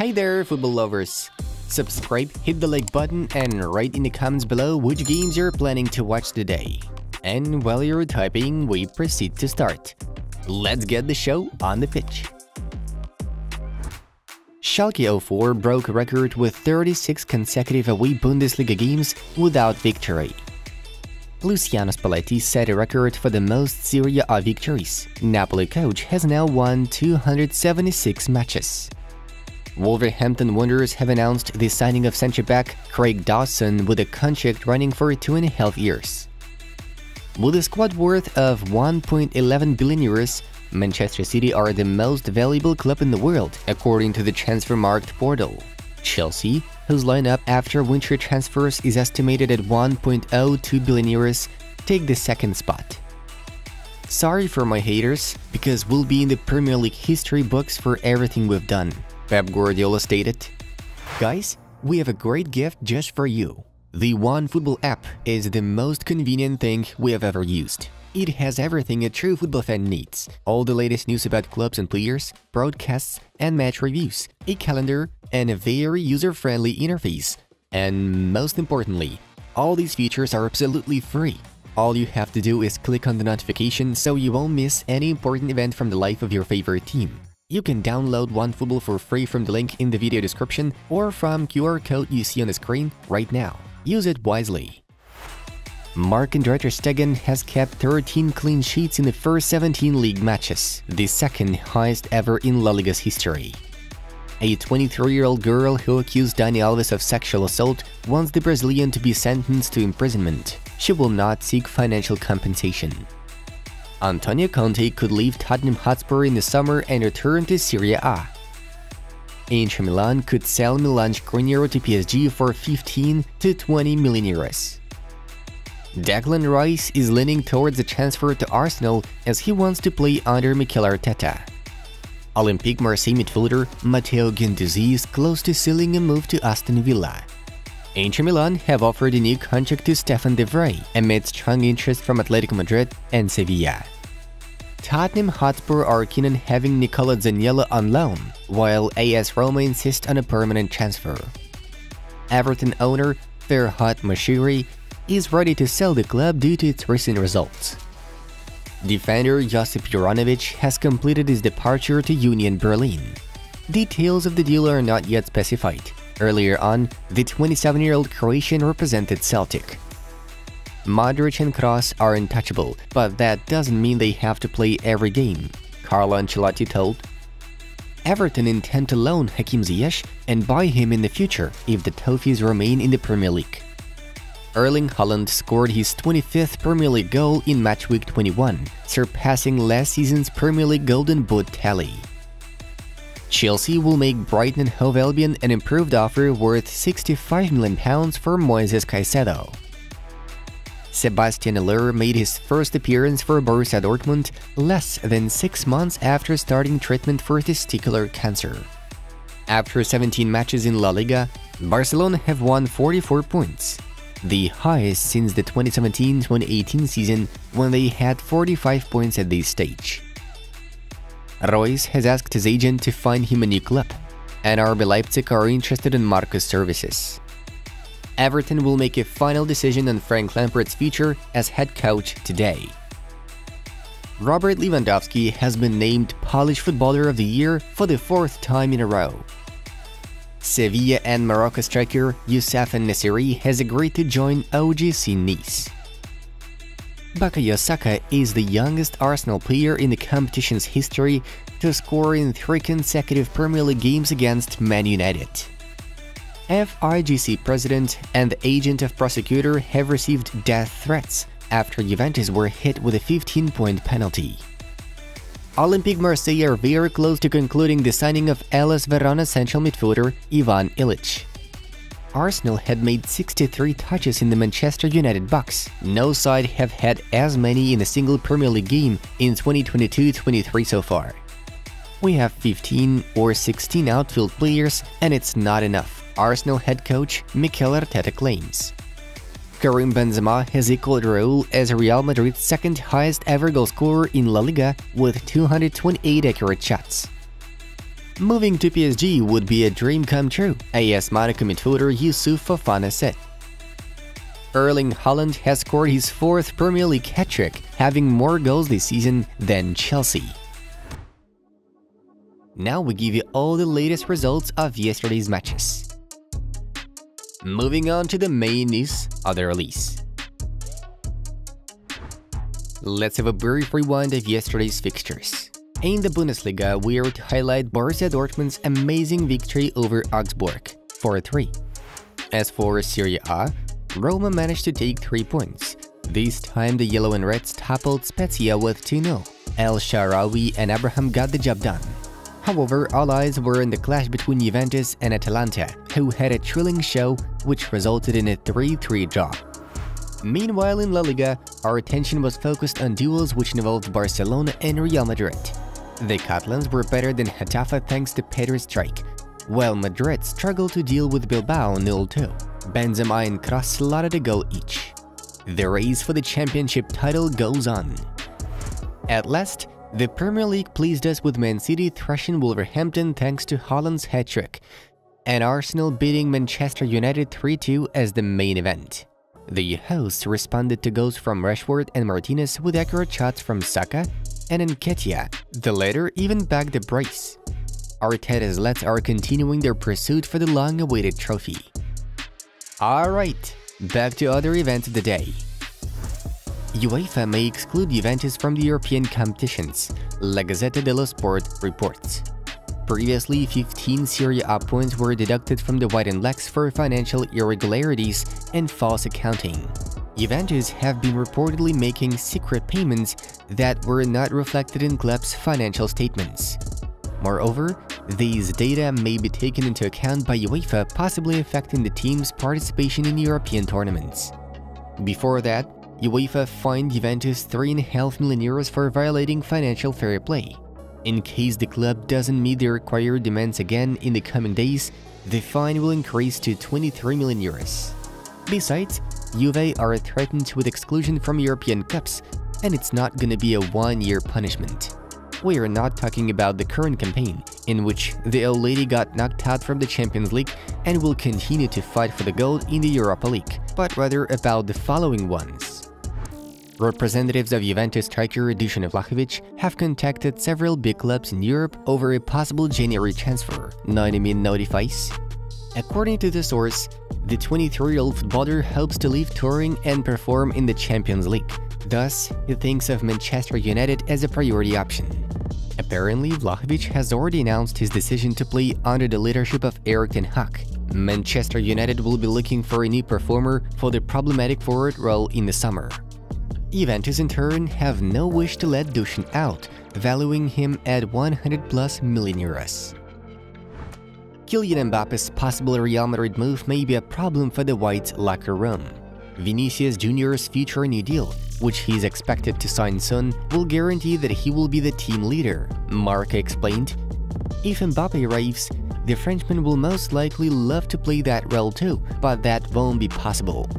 Hey there, football lovers! Subscribe, hit the like button, and write in the comments below which games you're planning to watch today. And while you're typing, we proceed to start. Let's get the show on the pitch. Schalke 04 broke a record with 36 consecutive away Bundesliga games without victory. Luciano Spalletti set a record for the most Serie A victories. Napoli coach has now won 276 matches. Wolverhampton Wanderers have announced the signing of centre-back Craig Dawson with a contract running for 2.5 years. With a squad worth of 1.11 billion euros, Manchester City are the most valuable club in the world, according to the Transfermarkt portal. Chelsea, whose lineup after winter transfers is estimated at 1.02 billion euros, take the second spot. Sorry for my haters, because we'll be in the Premier League history books for everything we've done, Pep Guardiola stated. Guys, we have a great gift just for you. The OneFootball app is the most convenient thing we have ever used. It has everything a true football fan needs. All the latest news about clubs and players, broadcasts and match reviews, a calendar, and a very user-friendly interface. And most importantly, all these features are absolutely free. All you have to do is click on the notification so you won't miss any important event from the life of your favorite team. You can download OneFootball for free from the link in the video description or from QR code you see on the screen right now. Use it wisely. Marc-Andre ter Stegen has kept 13 clean sheets in the first 17 league matches, the second highest ever in La Liga's history. A 23-year-old girl who accused Dani Alves of sexual assault wants the Brazilian to be sentenced to imprisonment. She will not seek financial compensation. Antonio Conte could leave Tottenham Hotspur in the summer and return to Serie A. Inter Milan could sell Milan Skriniar to PSG for 15 to 20 million euros. Declan Rice is leaning towards a transfer to Arsenal as he wants to play under Mikel Arteta. Olympique Marseille midfielder Matteo Guendouzi is close to sealing a move to Aston Villa. Inter Milan have offered a new contract to Stefan de Vrij amid strong interest from Atletico Madrid and Sevilla. Tottenham Hotspur are keen on having Nicola Zaniolo on loan, while AS Roma insists on a permanent transfer. Everton owner Ferhat Moshiri is ready to sell the club due to its recent results. Defender Josip Juranovic has completed his departure to Union Berlin. Details of the deal are not yet specified. Earlier on, the 27-year-old Croatian represented Celtic. Modric and Kroos are untouchable, but that doesn't mean they have to play every game, Carlo Ancelotti told. Everton intend to loan Hakim Ziyech and buy him in the future if the Toffees remain in the Premier League. Erling Haaland scored his 25th Premier League goal in match week 21, surpassing last season's Premier League Golden Boot tally. Chelsea will make Brighton and Hove Albion an improved offer worth £65 million for Moises Caicedo. Sebastian Aller made his first appearance for Borussia Dortmund less than 6 months after starting treatment for testicular cancer. After 17 matches in La Liga, Barcelona have won 44 points, the highest since the 2017-2018 season when they had 45 points at this stage. Royce has asked his agent to find him a new club, and RB Leipzig are interested in Marcus' services. Everton will make a final decision on Frank Lampard's future as head coach today. Robert Lewandowski has been named Polish Footballer of the Year for the 4th time in a row. Sevilla and Morocco striker Youssef En-Nesyri has agreed to join OGC Nice. Bukayo Saka is the youngest Arsenal player in the competition's history to score in 3 consecutive Premier League games against Man United. FIGC president and the agent of prosecutor have received death threats after Juventus were hit with a 15-point penalty. Olympique Marseille are very close to concluding the signing of Hellas Verona central midfielder Ivan Ilic. Arsenal had made 63 touches in the Manchester United box. No side have had as many in a single Premier League game in 2022-23 so far. We have 15 or 16 outfield players and it's not enough, Arsenal head coach Mikel Arteta claims. Karim Benzema has equaled Raul as Real Madrid's second highest ever goal scorer in La Liga with 228 accurate shots. Moving to PSG would be a dream come true, AS Monaco midfielder Youssouf Fofana said. Erling Haaland has scored his 4th Premier League hat-trick, having more goals this season than Chelsea. Now we give you all the latest results of yesterday's matches. Moving on to the main news of the release. Let's have a brief rewind of yesterday's fixtures. In the Bundesliga, we are to highlight Borussia Dortmund's amazing victory over Augsburg, 4-3. As for Serie A, Roma managed to take 3 points. This time the Yellow and Reds toppled Spezia with 2-0. El Shaarawy and Abraham got the job done. However, all eyes were on the clash between Juventus and Atalanta, who had a thrilling show which resulted in a 3-3 draw. Meanwhile, in La Liga, our attention was focused on duels which involved Barcelona and Real Madrid. The Catalans were better than Getafe thanks to Pedri's strike, while Madrid struggled to deal with Bilbao 0-2. Benzema and Kroos slotted a goal each. The race for the championship title goes on. At last, the Premier League pleased us with Man City thrashing Wolverhampton thanks to Haaland's hat-trick, and Arsenal beating Manchester United 3-2 as the main event. The hosts responded to goals from Rashford and Martinez with accurate shots from Saka and Nketiah. The latter even bagged a brace. Arteta's lads are continuing their pursuit for the long-awaited trophy. Alright, back to other events of the day. UEFA may exclude Juventus from the European competitions, La Gazzetta dello Sport reports. Previously, 15 Serie A points were deducted from the White and Blacks for financial irregularities and false accounting. Juventus have been reportedly making secret payments that were not reflected in club's financial statements. Moreover, these data may be taken into account by UEFA, possibly affecting the team's participation in European tournaments. Before that, UEFA fined Juventus €3.5 million for violating financial fair play. In case the club doesn't meet the required demands again in the coming days, the fine will increase to €23 million. Besides, Juve are threatened with exclusion from European Cups, and it's not gonna be a one-year punishment. We are not talking about the current campaign, in which the old lady got knocked out from the Champions League and will continue to fight for the gold in the Europa League, but rather about the following ones. Representatives of Juventus striker Dusan Vlahovic have contacted several big clubs in Europe over a possible January transfer, 90 min notifies. According to the source, the 23-year-old footballer hopes to leave touring and perform in the Champions League. Thus, he thinks of Manchester United as a priority option. Apparently, Vlahovic has already announced his decision to play under the leadership of Erik ten Hag. Manchester United will be looking for a new performer for the problematic forward role in the summer. Juventus in turn have no wish to let Dusan out, valuing him at €100+ million. Kylian Mbappe's possible Real Madrid move may be a problem for the Whites' locker room. Vinicius Jr.'s future new deal, which he's expected to sign soon, will guarantee that he will be the team leader, Marca explained. If Mbappe arrives, the Frenchman will most likely love to play that role too, but that won't be possible.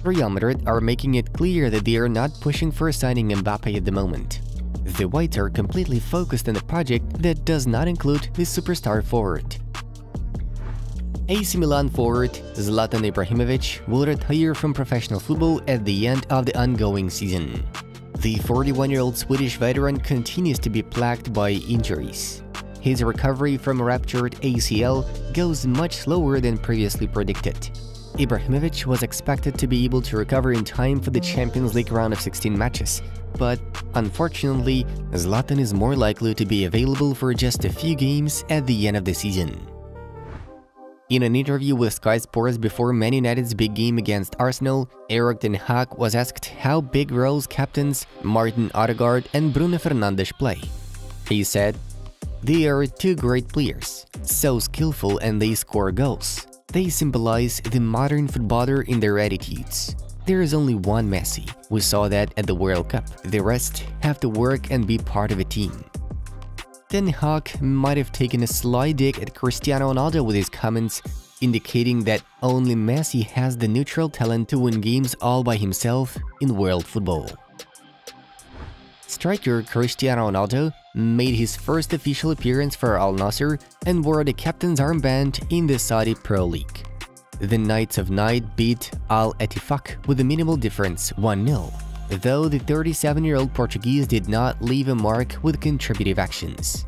Real Madrid are making it clear that they are not pushing for signing Mbappe at the moment. The Whites are completely focused on a project that does not include the superstar forward. AC Milan forward Zlatan Ibrahimovic will retire from professional football at the end of the ongoing season. The 41-year-old Swedish veteran continues to be plagued by injuries. His recovery from a ruptured ACL goes much slower than previously predicted. Ibrahimovic was expected to be able to recover in time for the Champions League round of 16 matches, but unfortunately, Zlatan is more likely to be available for just a few games at the end of the season. In an interview with Sky Sports before Man United's big game against Arsenal, Erik ten Hag was asked how big roles captains Martin Odegaard and Bruno Fernandes play. He said, "They are two great players, so skillful and they score goals. They symbolize the modern footballer in their attitudes. There is only one Messi. We saw that at the World Cup. The rest have to work and be part of a team." Ten Hag might have taken a sly dig at Cristiano Ronaldo with his comments, indicating that only Messi has the neutral talent to win games all by himself in world football. Striker Cristiano Ronaldo made his first official appearance for Al-Nassr and wore the captain's armband in the Saudi Pro League. The Knights of Najd beat Al-Ettifaq with a minimal difference, 1-0, though the 37-year-old Portuguese did not leave a mark with contributive actions.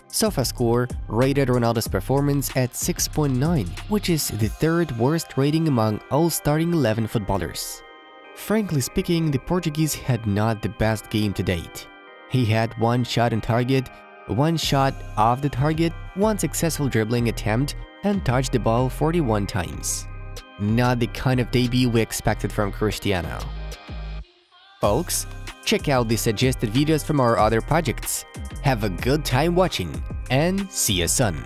Sofascore rated Ronaldo's performance at 6.9, which is the third worst rating among all starting 11 footballers. Frankly speaking, the Portuguese had not the best game to date. He had one shot on target, one shot off the target, one successful dribbling attempt, and touched the ball 41 times. Not the kind of debut we expected from Cristiano. Folks, check out the suggested videos from our other projects. Have a good time watching, and see you soon!